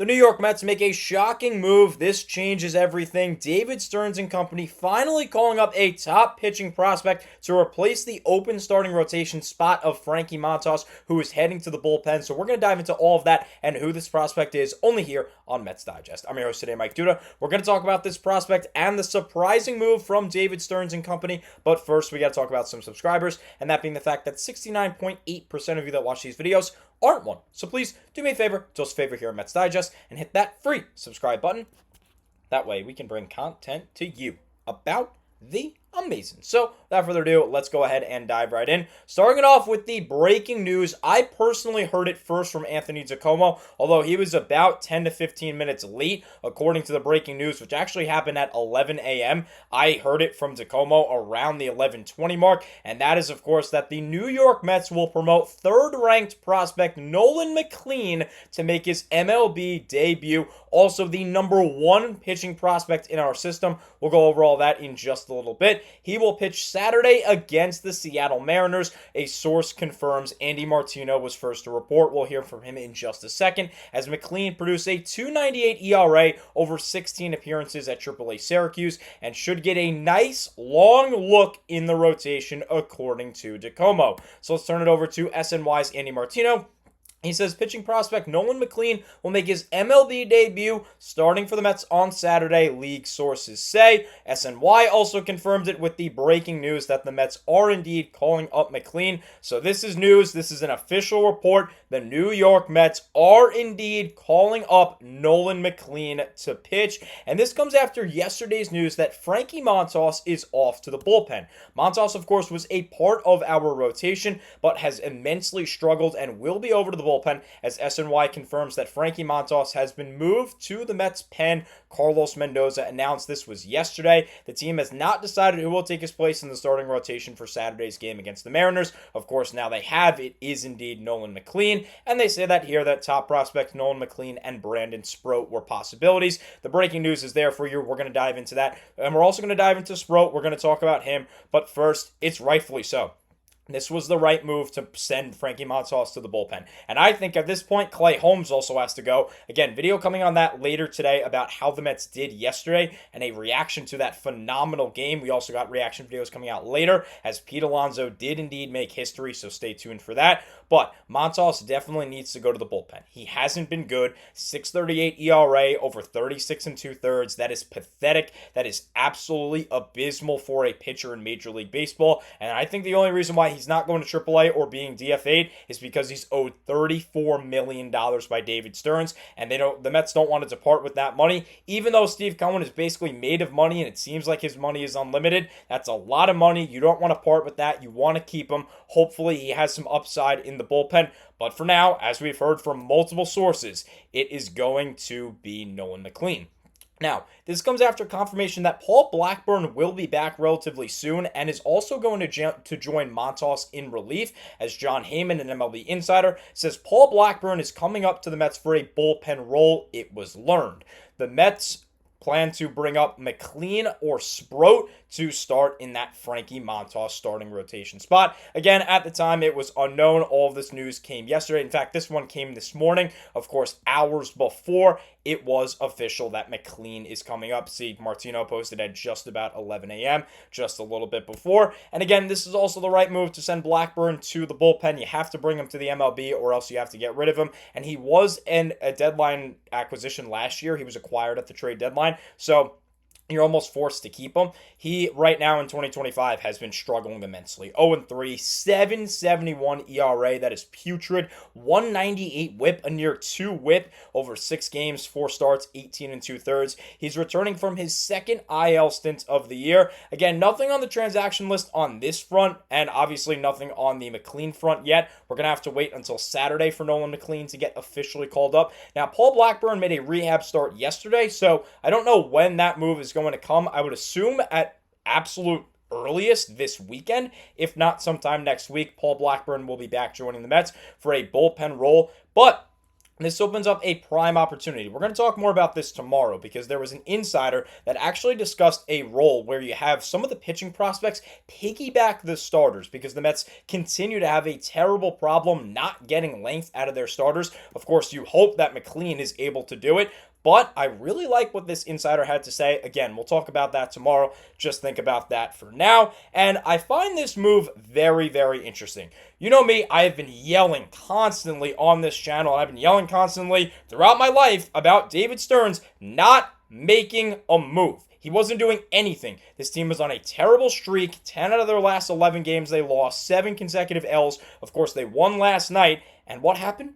The New York Mets make a shocking move. This changes everything. David Stearns and company finally calling up a top pitching prospect to replace the open starting rotation spot of Frankie Montas, who is heading to the bullpen. So we're going to dive into all of that and who this prospect is only here on Mets Digest. I'm your host today, Mike Duda. We're going to talk about this prospect and the surprising move from David Stearns and company. But first, we got to talk about some subscribers, and that being the fact that 69.8% of you that watch these videos aren't one. So please do me a favor, do us a favor here at Mets Digest, and hit that free subscribe button. That way we can bring content to you about the amazing. So without further ado, let's go ahead and dive right in. Starting it off with the breaking news. I personally heard it first from Anthony DiComo, although he was about 10 to 15 minutes late, according to the breaking news, which actually happened at 11 a.m. I heard it from DiComo around the 11:20 mark, and that is, of course, that the New York Mets will promote third-ranked prospect Nolan McLean to make his MLB debut. Also, the number one pitching prospect in our system. We'll go over all that in just a little bit. He will pitch Saturday against the Seattle Mariners. A source confirms. Andy Martino was first to report. We'll hear from him in just a second, as McLean produced a 2.98 ERA over 16 appearances at AAA Syracuse and should get a nice long look in the rotation, according to DiComo. So let's turn it over to SNY's Andy Martino. He says pitching prospect Nolan McLean will make his MLB debut starting for the Mets on Saturday, league sources say. SNY also confirmed it with the breaking news that the Mets are indeed calling up McLean. So this is news. This is an official report. The New York Mets are indeed calling up Nolan McLean to pitch. And this comes after yesterday's news that Frankie Montas is off to the bullpen. Montas, of course, was a part of our rotation, but has immensely struggled and will be over to the bullpen, as SNY confirms that Frankie Montas has been moved to the Mets pen. Carlos Mendoza announced this was yesterday. The team has not decided who will take his place in the starting rotation for Saturday's game against the Mariners. Of course, now they have. It is indeed Nolan McLean, and they say that here that top prospect Nolan McLean and Brandon Sproat were possibilities. The breaking news is there for you. We're going to dive into that, and we're also going to dive into Sproat. We're going to talk about him, but first, it's rightfully so. This was the right move to send Frankie Montas to the bullpen. And I think at this point, Clay Holmes also has to go. Again, video coming on that later today about how the Mets did yesterday and a reaction to that phenomenal game. We also got reaction videos coming out later, as Pete Alonso did indeed make history, so stay tuned for that. But Montas definitely needs to go to the bullpen. He hasn't been good. 6.38 ERA over 36 2/3. That is pathetic. That is absolutely abysmal for a pitcher in Major League Baseball. And I think the only reason why he's not going to AAA or being DFA'd is because he's owed $34 million by David Stearns, and the Mets don't want to depart with that money. Even though Steve Cohen is basically made of money and it seems like his money is unlimited, that's a lot of money. You don't want to part with that. You want to keep him. Hopefully he has some upside in the bullpen. But for now, as we've heard from multiple sources, it is going to be Nolan McLean. Now, this comes after confirmation that Paul Blackburn will be back relatively soon and is also going to join Montas in relief, as John Heyman, an MLB insider, says Paul Blackburn is coming up to the Mets for a bullpen role, it was learned. The Mets plan to bring up McLean or Sproat to start in that Frankie Montas starting rotation spot. Again, at the time, it was unknown. All of this news came yesterday. In fact, this one came this morning. Of course, hours before it was official that McLean is coming up. See, Martino posted at just about 11 a.m., just a little bit before. And again, this is also the right move to send Blackburn to the bullpen. You have to bring him to the MLB or else you have to get rid of him. And he was in a deadline acquisition last year. He was acquired at the trade deadline. So you're almost forced to keep him. He, right now in 2025, has been struggling immensely. 0-3, 7.71 ERA. That is putrid. 198 whip, a near 2 whip over 6 games, 4 starts, 18 2/3. He's returning from his second IL stint of the year. Again, nothing on the transaction list on this front, and obviously nothing on the McLean front yet. We're going to have to wait until Saturday for Nolan McLean to get officially called up. Now, Paul Blackburn made a rehab start yesterday, so I don't know when that move is going to come. I would assume at absolute earliest this weekend, if not sometime next week. Paul Blackburn will be back joining the Mets for a bullpen role. But This opens up a prime opportunity. We're going to talk more about this tomorrow because there was an insider that actually discussed a role where you have some of the pitching prospects piggyback the starters because the Mets continue to have a terrible problem not getting length out of their starters. Of course, you hope that McLean is able to do it, but I really like what this insider had to say. Again, we'll talk about that tomorrow. Just think about that for now. And I find this move very, very interesting. You know me, I have been yelling constantly on this channel, and I've been yelling constantly throughout my life about David Stearns not making a move. He wasn't doing anything. This team was on a terrible streak. 10 out of their last 11 games they lost. 7 consecutive L's. Of course, they won last night. And what happened?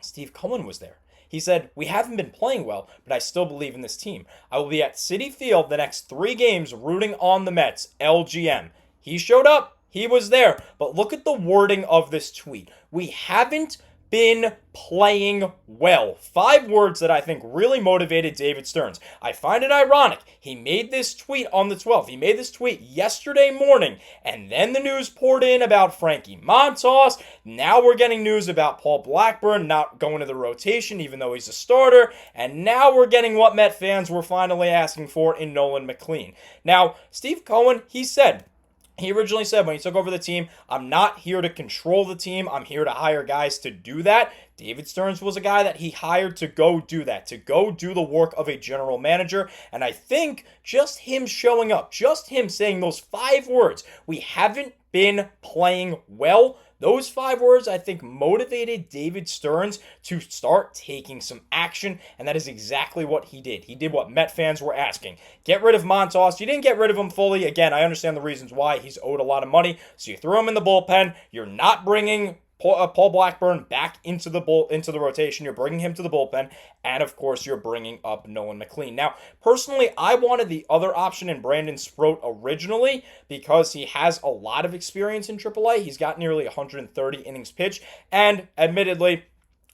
Steve Cohen was there. He said, "We haven't been playing well, but I still believe in this team. I will be at Citi Field the next 3 games rooting on the Mets, LGM." He showed up. He was there. But look at the wording of this tweet. We haven't been playing well. 5 words that I think really motivated David Stearns. I find it ironic. He made this tweet on the 12th. He made this tweet yesterday morning, and then the news poured in about Frankie Montas. Now we're getting news about Paul Blackburn not going to the rotation, even though he's a starter. And now we're getting what Met fans were finally asking for in Nolan McLean. Now, Steve Cohen, he originally said when he took over the team, "I'm not here to control the team. I'm here to hire guys to do that." David Stearns was a guy that he hired to go do that, to go do the work of a general manager. And I think just him showing up, just him saying those 5 words, "We haven't been playing well," those 5 words, I think, motivated David Stearns to start taking some action, and that is exactly what he did. He did what Met fans were asking. Get rid of Montas. You didn't get rid of him fully. Again, I understand the reasons why. He's owed a lot of money, so you threw him in the bullpen. You're not bringing Paul Blackburn back into the rotation. You're bringing him to the bullpen, and of course, you're bringing up Nolan McLean. Now, personally, I wanted the other option in Brandon Sproat originally because he has a lot of experience in AAA. He's got nearly 130 innings pitched, and admittedly,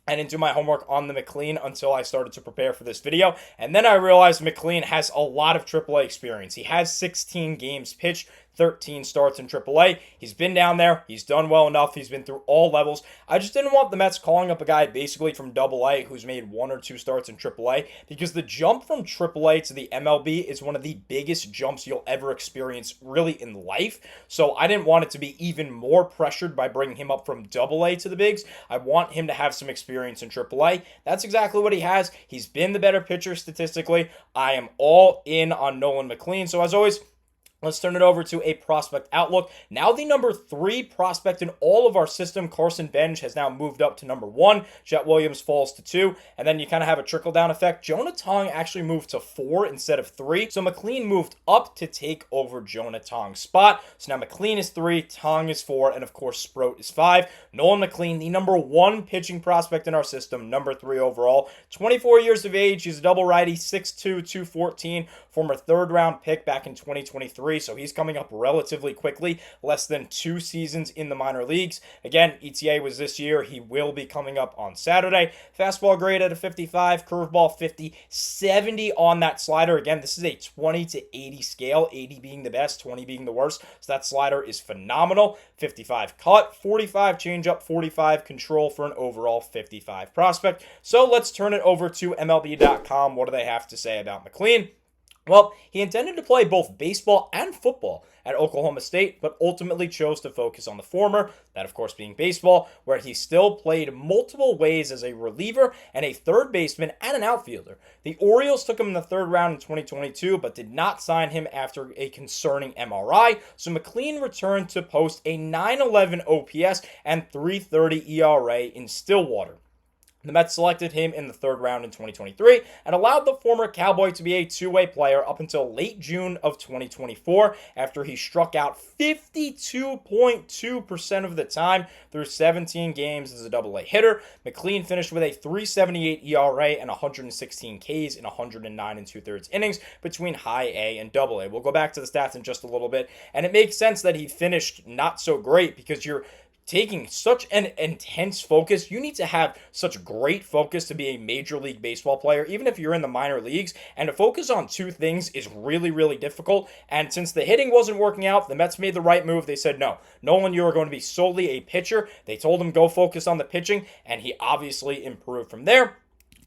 I didn't do my homework on the McLean until I started to prepare for this video, and then I realized McLean has a lot of AAA experience. He has 16 games pitched, 13 starts in AAA. He's been down there. He's done well enough. He's been through all levels. I just didn't want the Mets calling up a guy basically from AA who's made 1 or 2 starts in AAA, because the jump from AAA to the MLB is one of the biggest jumps you'll ever experience really in life. So I didn't want it to be even more pressured by bringing him up from AA to the bigs. I want him to have some experience in AAA. That's exactly what he has. He's been the better pitcher statistically. I am all in on Nolan McLean. So as always, let's turn it over to a prospect outlook. Now the number 3 prospect in all of our system, Carson Bench, has now moved up to number 1. Jet Williams falls to 2. And then you kind of have a trickle-down effect. Jonah Tong actually moved to 4 instead of 3. So McLean moved up to take over Jonah Tong's spot. So now McLean is 3, Tong is 4, and of course Sproat is 5. Nolan McLean, the number 1 pitching prospect in our system, number 3 overall. 24 years of age. He's a double righty, 6'2", 214. Former 3rd-round pick back in 2023. So he's coming up relatively quickly, less than 2 seasons in the minor leagues. Again, ETA was this year. He will be coming up on Saturday. Fastball grade at a 55, curveball 50, 70 on that slider. Again, this is a 20 to 80 scale, 80 being the best, 20 being the worst. So that slider is phenomenal. 55 cut, 45 changeup, 45 control for an overall 55 prospect. So let's turn it over to MLB.com. What do they have to say about McLean? Well, he intended to play both baseball and football at Oklahoma State, but ultimately chose to focus on the former, that of course being baseball, where he still played multiple ways as a reliever and a third baseman and an outfielder. The Orioles took him in the 3rd round in 2022, but did not sign him after a concerning MRI, so McLean returned to post a .911 OPS and .330 ERA in Stillwater. The Mets selected him in the 3rd round in 2023 and allowed the former Cowboy to be a 2-way player up until late June of 2024 after he struck out 52.2% of the time through 17 games as a AA hitter. McLean finished with a .378 ERA and 116 Ks in 109 2/3 innings between high A and AA. We'll go back to the stats in just a little bit, and it makes sense that he finished not so great because you're taking such an intense focus. You need to have such great focus to be a Major League Baseball player, even if you're in the minor leagues. And to focus on two things is really, really difficult. And since the hitting wasn't working out, the Mets made the right move. They said, no, Nolan, you are going to be solely a pitcher. They told him go focus on the pitching, and he obviously improved from there.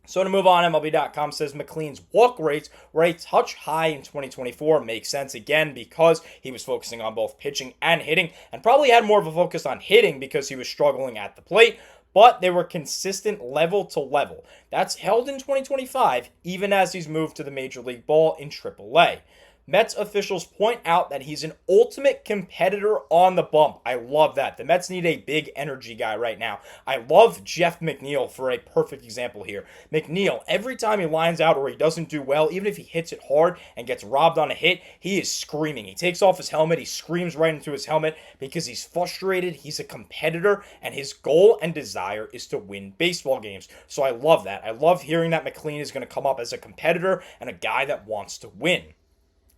So to move on, MLB.com says McLean's walk rates were a touch high in 2024. Makes sense again because he was focusing on both pitching and hitting, and probably had more of a focus on hitting because he was struggling at the plate. But they were consistent level to level. That's held in 2025, even as he's moved to the Major League Ball in AAA. Mets officials point out that he's an ultimate competitor on the bump. I love that. The Mets need a big energy guy right now. I love Jeff McNeil for a perfect example here. McNeil, every time he lines out or he doesn't do well, even if he hits it hard and gets robbed on a hit, he is screaming. He takes off his helmet. He screams right into his helmet because he's frustrated. He's a competitor, and his goal and desire is to win baseball games. So I love that. I love hearing that McLean is going to come up as a competitor and a guy that wants to win.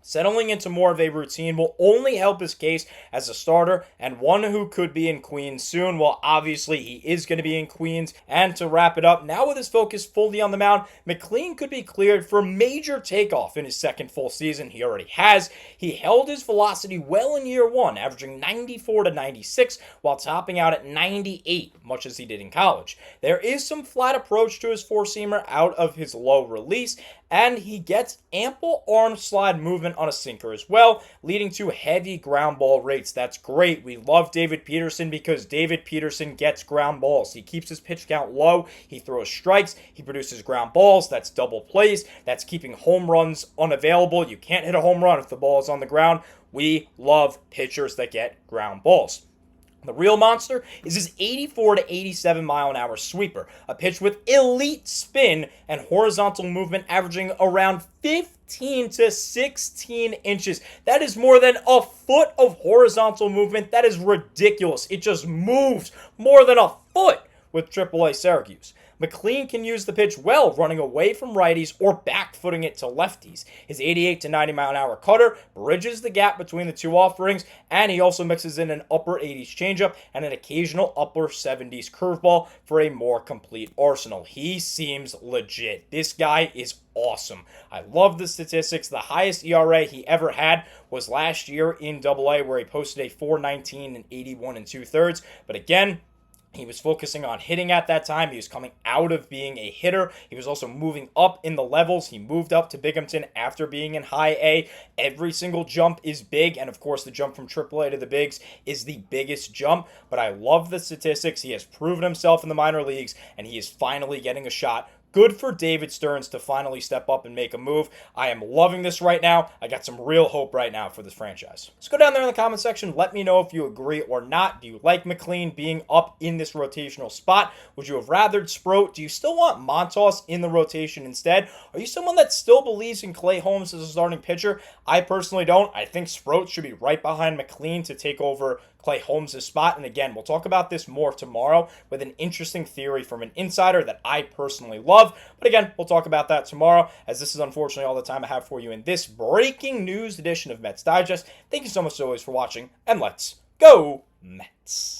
Settling into more of a routine will only help his case as a starter and one who could be in Queens soon. Well, obviously he is going to be in Queens. And to wrap it up, now with his focus fully on the mound, McLean could be cleared for major takeoff in his second full season. He already has. He held his velocity well in year one, averaging 94 to 96 while topping out at 98, much as he did in college. There is some flat approach to his four-seamer out of his low release, and he gets ample arm slide movement on a sinker as well, leading to heavy ground ball rates. That's great. We love David Peterson because David Peterson gets ground balls. He keeps his pitch count low. He throws strikes. He produces ground balls. That's double plays. That's keeping home runs unavailable. You can't hit a home run if the ball is on the ground. We love pitchers that get ground balls. The real monster is his 84 to 87 mile an hour sweeper, a pitch with elite spin and horizontal movement averaging around 15 to 16 inches. That is more than a foot of horizontal movement. That is ridiculous. It just moves more than a foot with AAA Syracuse. McLean can use the pitch well, running away from righties or back-footing it to lefties. His 88 to 90 mile an hour cutter bridges the gap between the two offerings, and he also mixes in an upper 80s changeup and an occasional upper 70s curveball for a more complete arsenal. He seems legit. This guy is awesome. I love the statistics. The highest ERA he ever had was last year in AA, where he posted a 4.19 and 81 2/3. But again, he was focusing on hitting at that time. He was coming out of being a hitter. He was also moving up in the levels. He moved up to Binghamton after being in high A. Every single jump is big, and of course the jump from AAA to the bigs is the biggest jump. But I love the statistics. He has proven himself in the minor leagues, and he is finally getting a shot. Good for David Stearns to finally step up and make a move. I am loving this right now. I got some real hope right now for this franchise. Let's go down there in the comment section. Let me know if you agree or not. Do you like McLean being up in this rotational spot? Would you have rathered Sproat? Do you still want Montas in the rotation instead? Are you someone that still believes in Clay Holmes as a starting pitcher? I personally don't. I think Sproat should be right behind McLean to take over Clay Holmes' spot. And again, we'll talk about this more tomorrow with an interesting theory from an insider that I personally love. But again, we'll talk about that tomorrow, as this is unfortunately all the time I have for you in this breaking news edition of Mets Digest. Thank you so much as always for watching, and let's go Mets.